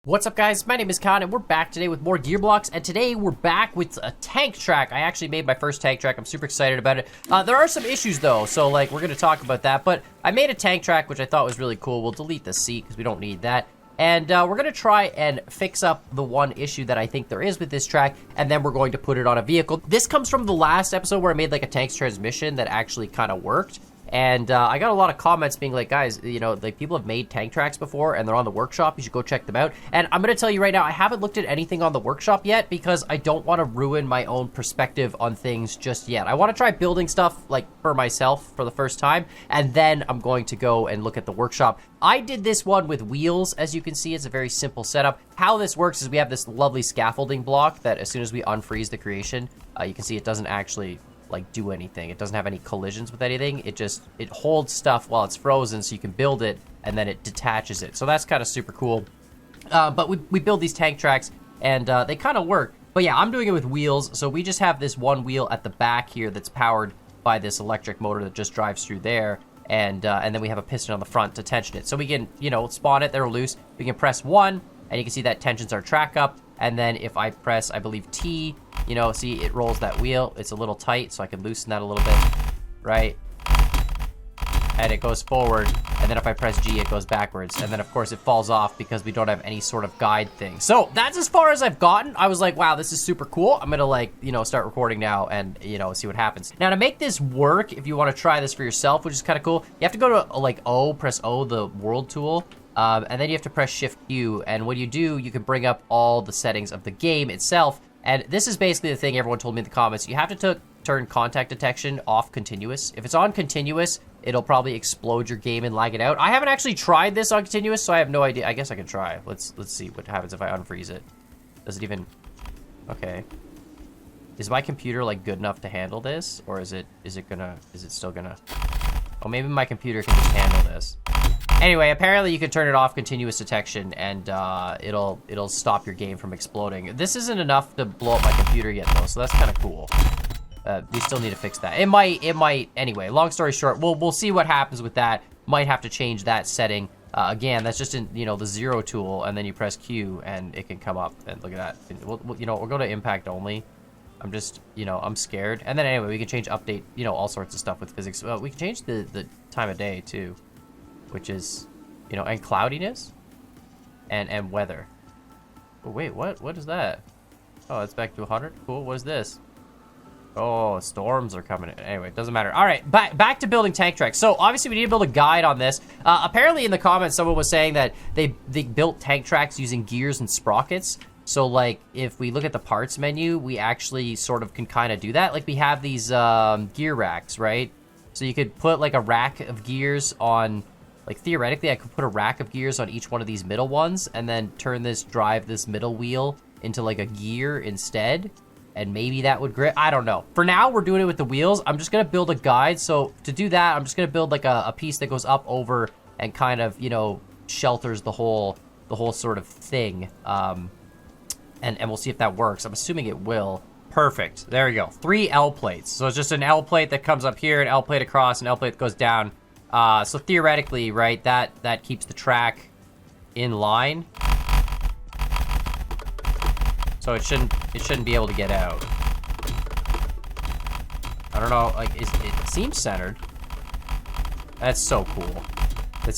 What's up, guys? My name is Khan, and we're back today with more Gearblocks, and today we're back with a tank track. I actually made my first tank track. I'm super excited about it. There are some issues, though, so, we're going to talk about that, but I made a tank track, which I thought was really cool. We'll delete the seat, because we don't need that, and we're going to try and fix up the one issue that I think there is with this track, and then we're going to put it on a vehicle. This comes from the last episode where I made, a tank's transmission that actually kind of worked. And I got a lot of comments being like, guys, people have made tank tracks before and they're on the workshop. You should go check them out. And I'm going to tell you right now, I haven't looked at anything on the workshop yet because I don't want to ruin my own perspective on things just yet. I want to try building stuff for myself for the first time. And then I'm going to go and look at the workshop. I did this one with wheels. As you can see, it's a very simple setup. How this works is we have this lovely scaffolding block that as soon as we unfreeze the creation, you can see it doesn't actually do anything. It doesn't have any collisions with anything. It holds stuff while it's frozen, so you can build it and then it detaches it. So that's kind of super cool. But we build these tank tracks and they kind of work. But yeah, I'm doing it with wheels. So we just have this one wheel at the back here that's powered by this electric motor that just drives through there. And then we have a piston on the front to tension it. So we can, spawn it, they're loose. We can press 1 and you can see that tensions our track up. And then if I press, I believe, T, see, it rolls that wheel. It's a little tight, so I can loosen that a little bit, right? And it goes forward. And then if I press G, it goes backwards. And then, of course, it falls off because we don't have any sort of guide thing. So that's as far as I've gotten. I was like, wow, this is super cool. I'm going to, start recording now and, see what happens. Now, to make this work, if you want to try this for yourself, which is kind of cool, you have to go to, O, press O, the world tool. And then you have to press Shift Q, and when you do, you can bring up all the settings of the game itself. And this is basically the thing everyone told me in the comments. You have to turn contact detection off continuous. If it's on continuous, it'll probably explode your game and lag it out. I haven't actually tried this on continuous, so I have no idea. I guess I can try. Let's see what happens if I unfreeze it. Does it even... Okay. Is my computer, good enough to handle this? Or is it still gonna... Oh, maybe my computer can just handle this. Anyway, apparently you can turn it off continuous detection and it'll stop your game from exploding. This isn't enough to blow up my computer yet though, so that's kind of cool. We still need to fix that. It might, anyway, long story short, we'll see what happens with that. Might have to change that setting. Again, that's just in, the 0 tool, and then you press Q and it can come up, and look at that. We'll go to impact only. I'm just, I'm scared. And then anyway, we can change update, all sorts of stuff with physics. We can change the time of day too, which is, and cloudiness and weather. Oh, wait, what is that? Oh, it's back to 100. Cool. What is this? Oh, storms are coming in. Anyway, it doesn't matter. All right, back to building tank tracks. So obviously we need to build a guide on this. Apparently in the comments, someone was saying that they built tank tracks using gears and sprockets. So, if we look at the parts menu, we actually sort of can kind of do that. We have these gear racks, right? So you could put, a rack of gears on... theoretically, I could put a rack of gears on each one of these middle ones and then drive this middle wheel into, a gear instead. And maybe that would grip. I don't know. For now, we're doing it with the wheels. I'm just going to build a guide. So, to do that, I'm just going to build, a piece that goes up over and kind of, shelters the whole sort of thing. And we'll see if that works. I'm assuming it will. Perfect. There we go. 3 L plates. So it's just an L plate that comes up here, an L plate across, an L plate that goes down. So theoretically, right, that keeps the track in line. So it shouldn't be able to get out. I don't know, it seems centered. That's so cool. This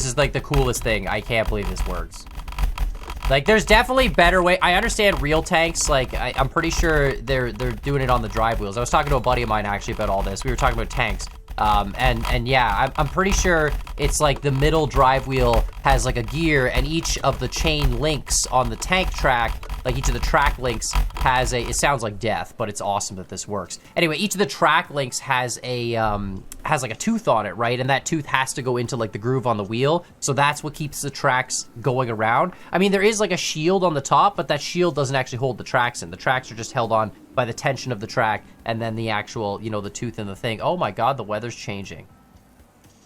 is the coolest thing. I can't believe this works. There's definitely better way. I understand real tanks. I'm pretty sure they're doing it on the drive wheels. I was talking to a buddy of mine actually about all this. We were talking about tanks. And yeah, I'm pretty sure it's the middle drive wheel has a gear, and each of the chain links on the tank track, each of the track links has it sounds like death, but it's awesome that this works. Anyway, each of the track links has a tooth on it, right? And that tooth has to go into the groove on the wheel. So that's what keeps the tracks going around. I mean, there is a shield on the top, but that shield doesn't actually hold the tracks in. The tracks are just held on by the tension of the track and then the actual, the tooth in the thing. Oh my God, the weather's changing.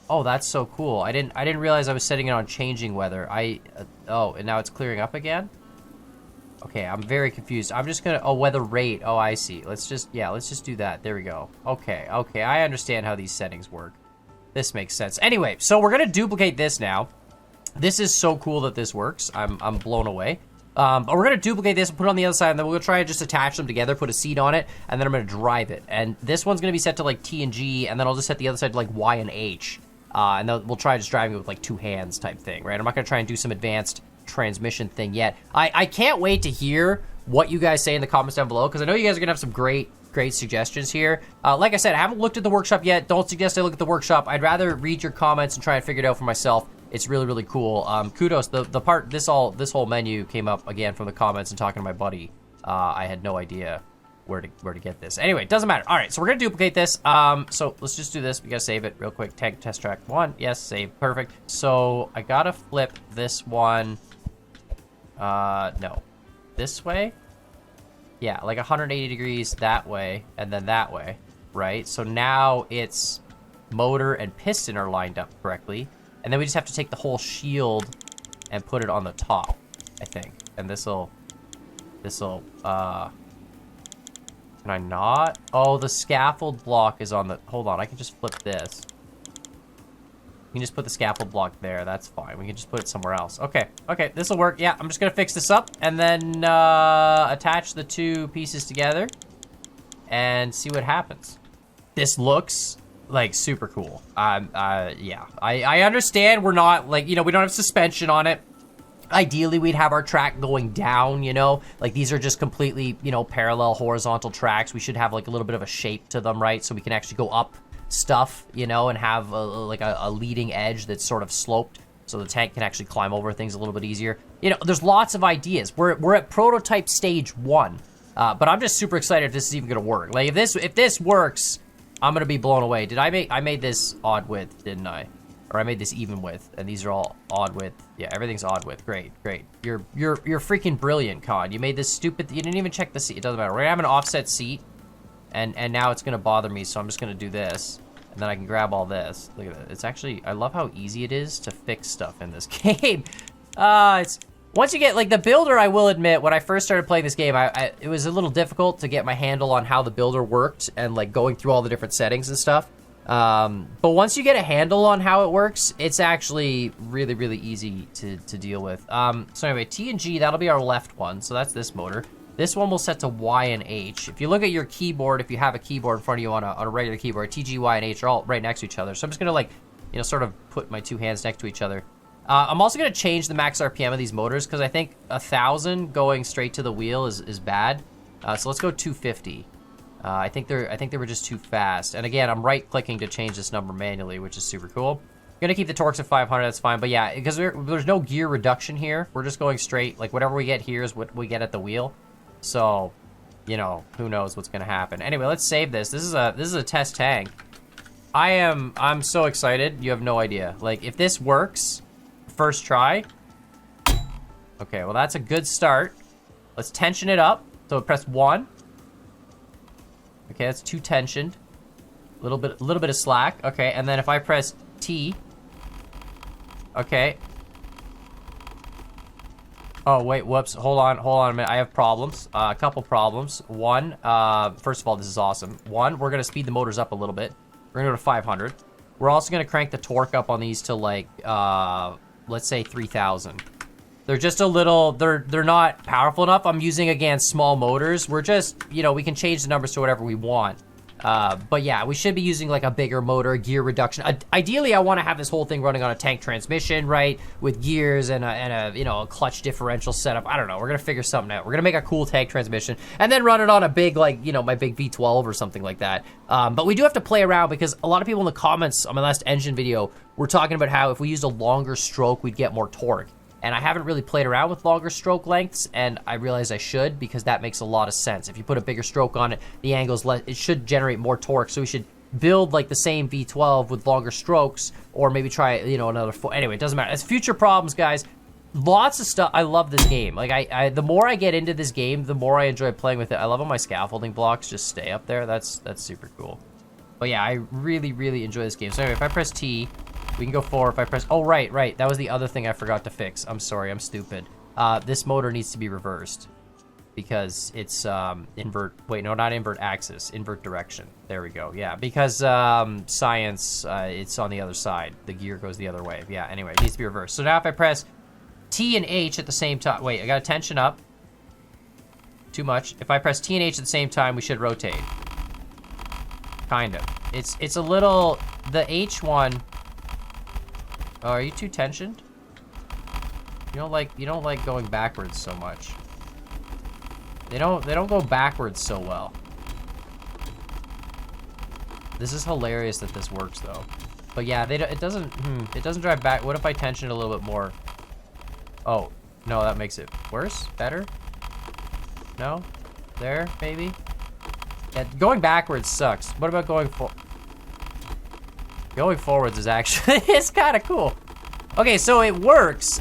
Oh, that's so cool. I didn't realize I was setting it on changing weather. Oh, and now it's clearing up again? Okay, I'm very confused. I'm just gonna, weather rate. Oh, I see. Let's just do that. There we go. Okay, I understand how these settings work. This makes sense. Anyway, so we're gonna duplicate this now. This is so cool that this works. I'm blown away. But we're gonna duplicate this and put it on the other side, and then we're gonna try and just attach them together, put a seat on it, and then I'm gonna drive it. And this one's gonna be set to like T and G, and then I'll just set the other side to like Y and H. And then we'll try just driving it with like 2 hands type thing, right? I'm not gonna try and do some advanced transmission thing yet. I can't wait to hear what you guys say in the comments down below, because I know you guys are gonna have some great suggestions here. Like I said, I haven't looked at the workshop yet. Don't suggest I look at the workshop. I'd rather read your comments and try and figure it out for myself. It's really, really cool. Kudos. The part, this whole menu came up again from the comments and talking to my buddy. I had no idea where to get this. Anyway, it doesn't matter. All right, so we're gonna duplicate this. So let's just do this. We gotta save it real quick. Tank test track 1. Yes, save. Perfect. So I gotta flip this one. No, this way. Yeah, like 180 degrees that way, and then that way, right? So now it's motor and piston are lined up correctly. And then we just have to take the whole shield and put it on the top, I think. And this'll, can I not? Oh, the scaffold block is on the, hold on, I can just flip this. We can just put the scaffold block there, that's fine. We can just put it somewhere else. Okay, this'll work. Yeah, I'm just gonna fix this up and then attach the 2 pieces together and see what happens. This looks like super cool. Yeah, I understand we're not like, you know, we don't have suspension on it. Ideally we'd have our track going down, you know, like these are just completely, you know, parallel horizontal tracks. We should have like a little bit of a shape to them, right? So we can actually go up stuff, you know, and have like a leading edge that's sort of sloped so the tank can actually climb over things a little bit easier. You know, there's lots of ideas. We're at prototype stage 1, but I'm just super excited if this is even gonna work. Like if this works, I'm gonna be blown away. I made this odd width, didn't I? Or I made this even width, and these are all odd width. Yeah, everything's odd width. Great. You're freaking brilliant, Con. You made this stupid. You didn't even check the seat. It doesn't matter. We're gonna have an offset seat, and now it's gonna bother me. So I'm just gonna do this, and then I can grab all this. Look at that. It's actually. I love how easy it is to fix stuff in this game. It's. Once you get, like, the builder, I will admit, when I first started playing this game, it was a little difficult to get my handle on how the builder worked and, like, going through all the different settings and stuff. But once you get a handle on how it works, it's actually really, really easy to deal with. So anyway, T and G, that'll be our left one. So that's this motor. This one will set to Y and H. If you look at your keyboard, if you have a keyboard in front of you on a regular keyboard, T, G, Y, and H are all right next to each other. So I'm just gonna, like, you know, sort of put my 2 hands next to each other. I'm also gonna change the max RPM of these motors because I think 1,000 going straight to the wheel is bad. So let's go 250. I think they were just too fast. And again, I'm right clicking to change this number manually, which is super cool. I'm gonna keep the torques at 500, that's fine. But yeah, because there's no gear reduction here. We're just going straight, like whatever we get here is what we get at the wheel. So, you know, who knows what's gonna happen. Anyway, let's save this. This is a test tank. I'm so excited, you have no idea. Like, if this works, first try. Okay, well that's a good start. Let's tension it up. So press 1. Okay, that's 2 tensioned. A little bit of slack. Okay, and then if I press T. Okay. Oh wait, whoops. Hold on a minute. I have problems. A couple problems. One, first of all, this is awesome. One, we're gonna speed the motors up a little bit. We're gonna go to 500. We're also gonna crank the torque up on these to like, let's say 3,000. They're just a little, they're not powerful enough. I'm using, again, small motors. We're just, you know, we can change the numbers to whatever we want. But yeah, we should be using like a bigger motor, gear reduction. Ideally, I want to have this whole thing running on a tank transmission, right? With gears and a you know, a clutch differential setup. I don't know. We're going to figure something out. We're going to make a cool tank transmission and then run it on a big, like, you know, my big V12 or something like that. But we do have to play around because a lot of people in the comments on my last engine video were talking about how if we used a longer stroke, we'd get more torque. And I haven't really played around with longer stroke lengths, and I realize I should because that makes a lot of sense. If you put a bigger stroke on it, the angle's less, it should generate more torque. So we should build like the same V12 with longer strokes, or maybe try, you know, another four. Anyway, it doesn't matter. It's future problems, guys. Lots of stuff. I love this game. Like the more I get into this game, the more I enjoy playing with it. I love how my scaffolding blocks just stay up there. That's super cool. But yeah, I really, really enjoy this game. So anyway, if I press T, we can go forward. If I press, oh, right. That was the other thing I forgot to fix. I'm sorry, I'm stupid. This motor needs to be reversed. because it's invert, wait, no, not invert axis, invert direction. There we go. Yeah, because science, it's on the other side. The gear goes the other way. Yeah, anyway, it needs to be reversed. So now if I press T and H at the same time, wait, I got to tension up. Too much. If I press T and H at the same time, we should rotate. Kind of. It's a little, the H one, oh, are you too tensioned? You don't like going backwards so much. They don't go backwards so well. This is hilarious that this works though. But yeah, it doesn't drive back. What if I tension it a little bit more? Oh, no, that makes it worse? Better? No? There, maybe? Yeah, going backwards sucks. What about going Going forwards is actually, it's kind of cool. Okay, so it works.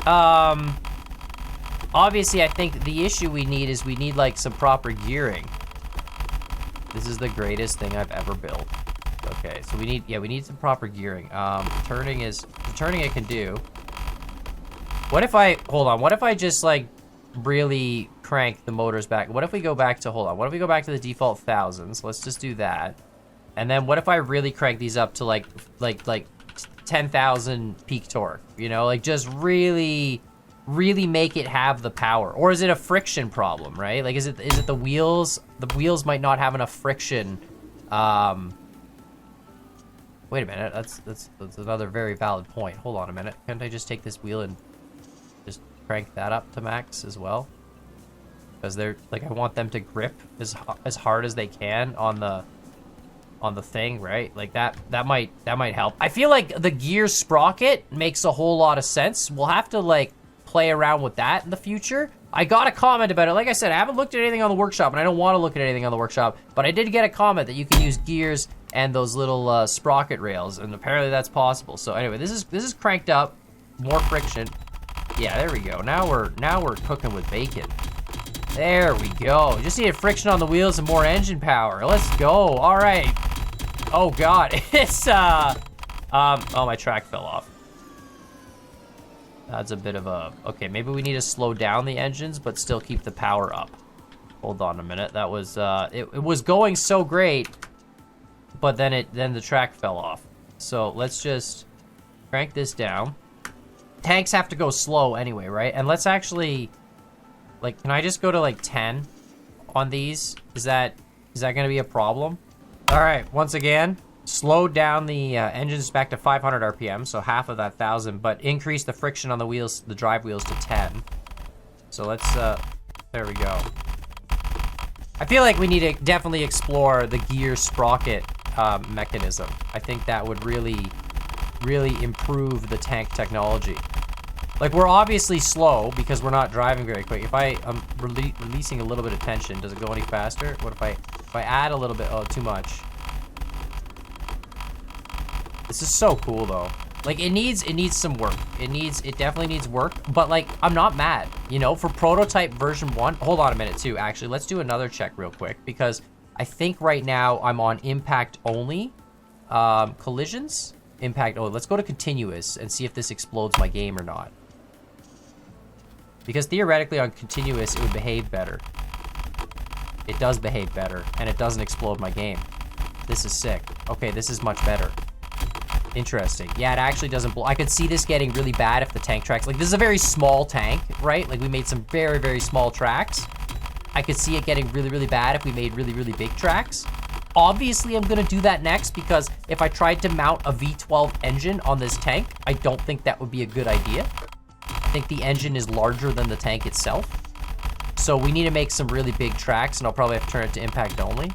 Obviously, I think the issue we need like some proper gearing. This is the greatest thing I've ever built. Okay, so we need some proper gearing. Turning I can do. What if I just like really crank the motors back? What if we go back to, what if we go back to the default thousands? Let's just do that. And then what if I really crank these up to like 10,000 peak torque, you know, like just really make it have the power? Or is it a friction problem, right? Like, is it the wheels? The wheels might not have enough friction. Wait a minute, that's another very valid point. Hold on a minute. Can't I just take this wheel and just crank that up to max as well? Because they're like, I want them to grip as hard as they can on the thing, right? Like that might help. I feel like the gear sprocket makes a whole lot of sense. We'll have to like play around with that in the future. I got a comment about it. Like I said, I haven't looked at anything on the workshop, and I don't want to look at anything on the workshop, but I did get a comment that you can use gears and those little sprocket rails, and apparently that's possible. So anyway, this is cranked up, more friction. Yeah, there we go. Now we're cooking with bacon. There we go. Just needed friction on the wheels and more engine power. Let's go. All right. Oh God, it's oh, my track fell off. That's a bit of a, okay, maybe we need to slow down the engines, but still keep the power up. Hold on a minute. That was, it was going so great, but then the track fell off. So let's just crank this down. Tanks have to go slow anyway, right? And let's actually, like, can I just go to like 10 on these? Is that gonna be a problem? All right, once again, slow down the engines back to 500 RPM, so half of that 1,000, but increase the friction on the wheels, the drive wheels, to 10. So let's, there we go. I feel like we need to definitely explore the gear sprocket mechanism. I think that would really improve the tank technology. Like, we're obviously slow because we're not driving very quick. If I am releasing a little bit of tension, does it go any faster? What if I add a little bit? Oh, too much. This is so cool though. Like, it needs some work. It definitely needs work, but like, I'm not mad, you know, for prototype version 1. Hold on a minute too, actually. Let's do another check real quick, because I think right now I'm on impact only. Collisions? Impact only. Let's go to continuous and see if this explodes my game or not. Because theoretically on continuous, it would behave better. It does behave better, and it doesn't explode my game. This is sick. Okay, this is much better. Interesting. Yeah, it actually doesn't blow. I could see this getting really bad if the tank tracks, like, this is a very small tank, right? Like, we made some very, very small tracks. I could see it getting really, really bad if we made really, really big tracks. Obviously, I'm gonna do that next, because if I tried to mount a V12 engine on this tank, I don't think that would be a good idea. I think the engine is larger than the tank itself. So we need to make some really big tracks, and I'll probably have to turn it to impact only.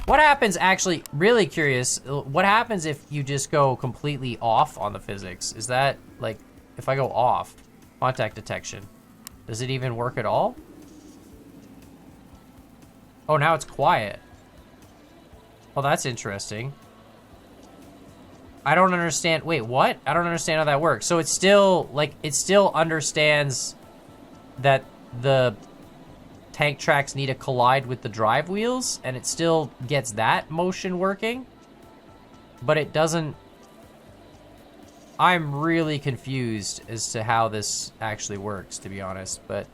What happens, actually, really curious, what happens if you just go completely off on the physics? Is that, like, if I go off, contact detection, does it even work at all? Oh, now it's quiet. Well, that's interesting. I don't understand, wait, what? I don't understand how that works. So it's still, like, it still understands that the tank tracks need to collide with the drive wheels, and it still gets that motion working, but it doesn't. I'm really confused as to how this actually works, to be honest, but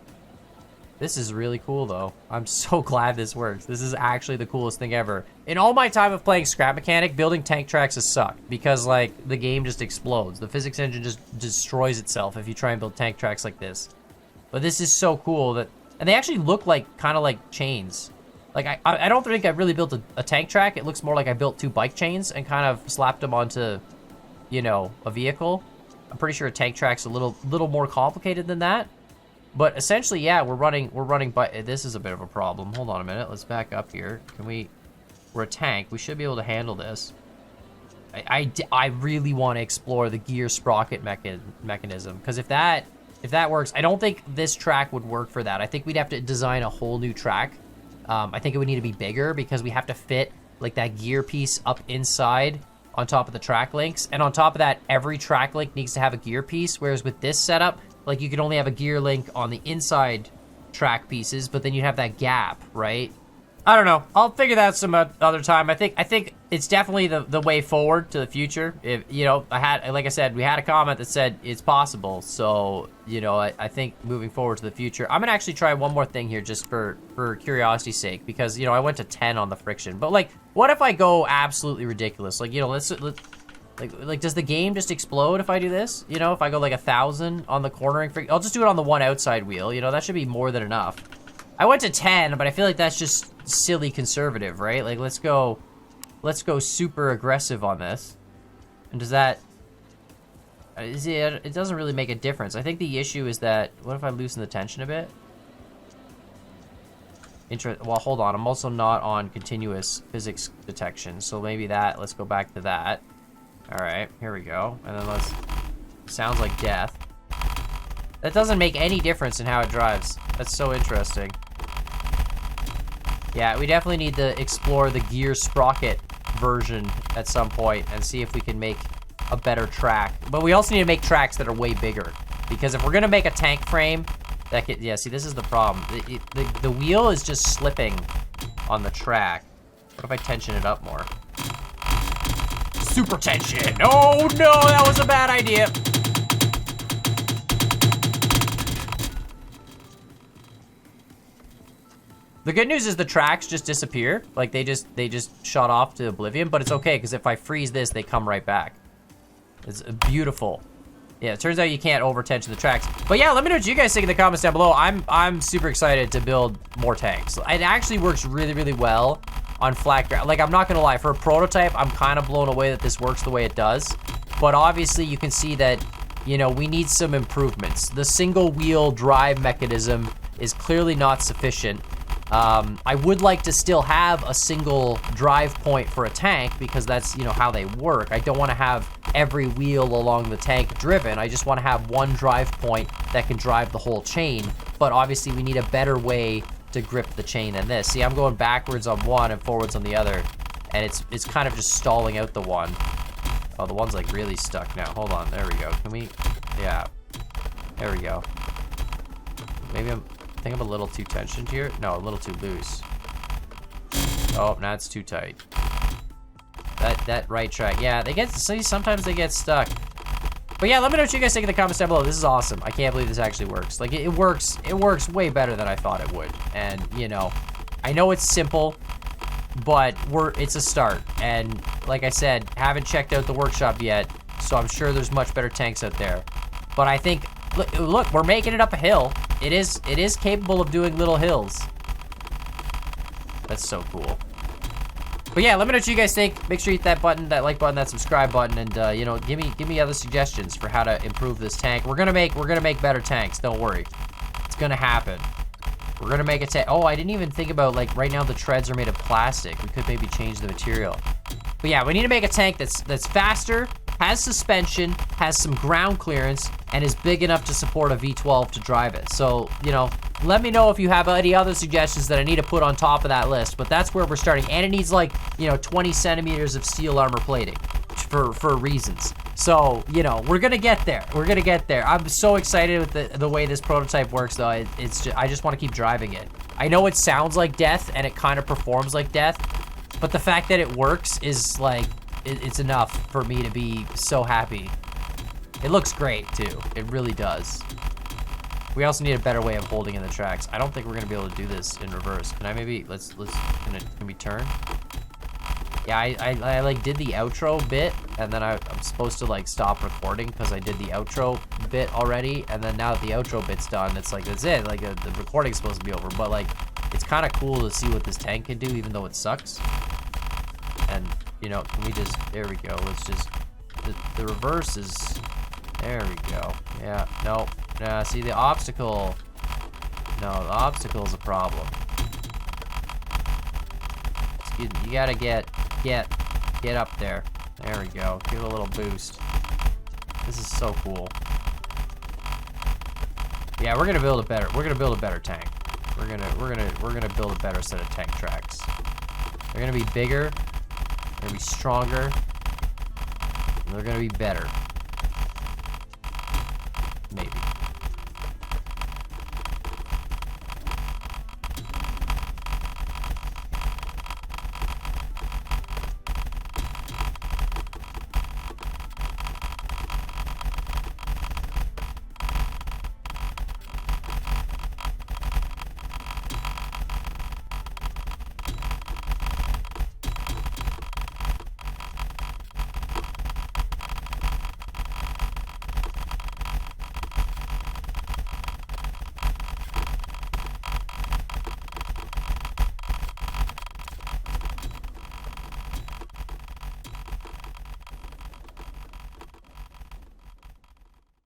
This is really cool, though. I'm so glad this works. This is actually the coolest thing ever. In all my time of playing Scrap Mechanic, building tank tracks has sucked because, like, the game just explodes. The physics engine just destroys itself if you try and build tank tracks like this. But this is so cool that... And they actually look like, kind of like chains. Like, I don't think I really built a tank track. It looks more like I built 2 bike chains and kind of slapped them onto, you know, a vehicle. I'm pretty sure a tank track's a little more complicated than that. But essentially, yeah, we're running, but this is a bit of a problem. Hold on a minute, let's back up here. We're a tank, we should be able to handle this. I really want to explore the gear sprocket mechanism, because if that works, I don't think this track would work for that. I think we'd have to design a whole new track. I think it would need to be bigger, because we have to fit, like, that gear piece up inside on top of the track links. And on top of that, every track link needs to have a gear piece, whereas with this setup, like, you could only have a gear link on the inside track pieces, but then you have that gap, right? I don't know. I'll figure that out some other time. I think it's definitely the way forward to the future. If, you know, like I said, we had a comment that said it's possible. So, you know, I think moving forward to the future, I'm gonna actually try one more thing here just for curiosity's sake, because, you know, I went to 10 on the friction, but, like, what if I go absolutely ridiculous? Like, you know, let's like, does the game just explode if I do this? You know, if I go like 1,000 on the cornering, I'll just do it on the one outside wheel. You know, that should be more than enough. I went to 10, but I feel like that's just silly conservative, right? Like, let's go super aggressive on this. And does that... it doesn't really make a difference. I think the issue is that, what if I loosen the tension a bit? Well, hold on. I'm also not on continuous physics detection, so maybe that, let's go back to that. All right, here we go. And then sounds like death. That doesn't make any difference in how it drives. That's so interesting. Yeah, we definitely need to explore the gear sprocket version at some point and see if we can make a better track. But we also need to make tracks that are way bigger, because if we're gonna make a tank frame, that could, yeah, see, this is the problem. The wheel is just slipping on the track. What if I tension it up more? Super tension. Oh no, that was a bad idea. The good news is the tracks just disappear. Like, they just shot off to oblivion, but it's okay, because if I freeze this, they come right back. It's beautiful. Yeah, it turns out you can't over tension the tracks. But yeah, let me know what you guys think in the comments down below. I'm super excited to build more tanks. It actually works really, really well on flat ground. Like, I'm not gonna lie, for a prototype, I'm kind of blown away that this works the way it does. But obviously, you can see that, you know, we need some improvements. The single wheel drive mechanism is clearly not sufficient. I would like to still have a single drive point for a tank, because that's, you know, how they work. I don't want to have every wheel along the tank driven. I just want to have one drive point that can drive the whole chain. But obviously, we need a better way to grip the chain than this. See, I'm going backwards on one and forwards on the other, and it's kind of just stalling out the one. Oh, the one's like really stuck now. Hold on, there we go. Can we, yeah, there we go. Maybe I think I'm a little too tensioned here. No, a little too loose. Oh, now it's too tight. That right track, yeah, they get, see, sometimes they get stuck. But yeah, let me know what you guys think in the comments down below. This is awesome. I can't believe this actually works. Like, it works way better than I thought it would. And, you know, I know it's simple, but it's a start. And like I said, haven't checked out the workshop yet, so I'm sure there's much better tanks out there. But I think, look, we're making it up a hill. It is capable of doing little hills. That's so cool. But yeah, let me know what you guys think. Make sure you hit that button, that like button, that subscribe button, and you know, give me other suggestions for how to improve this tank. We're gonna make better tanks. Don't worry, it's gonna happen. We're gonna make a tank. Oh, I didn't even think about, like, right now the treads are made of plastic. We could maybe change the material. But yeah, we need to make a tank that's faster, has suspension, has some ground clearance, and is big enough to support a V12 to drive it. So, you know, let me know if you have any other suggestions that I need to put on top of that list, but that's where we're starting. And it needs, like, you know, 20 centimeters of steel armor plating for reasons. So, you know, we're gonna get there. We're gonna get there. I'm so excited with the way this prototype works, though. It's just, I just want to keep driving it. I know it sounds like death, and it kind of performs like death, but the fact that it works is, like, it's enough for me to be so happy. It looks great, too. It really does. We also need a better way of holding in the tracks. I don't think we're gonna be able to do this in reverse. Can I maybe, can we turn? Yeah, I like did the outro bit, and then I'm supposed to like stop recording because I did the outro bit already, and then now that the outro bit's done, it's like, that's it, like the recording's supposed to be over, but like, it's kind of cool to see what this tank can do, even though it sucks. And, you know, can we just, there we go, let's just, the reverse is, there we go. Yeah, no, nah, see the obstacle, no, the obstacle is a problem. You gotta get up there. There we go. Give it a little boost. This is so cool. Yeah, we're gonna build a better tank. We're gonna build a better set of tank tracks. They're gonna be bigger. They're gonna be stronger. And they're gonna be better.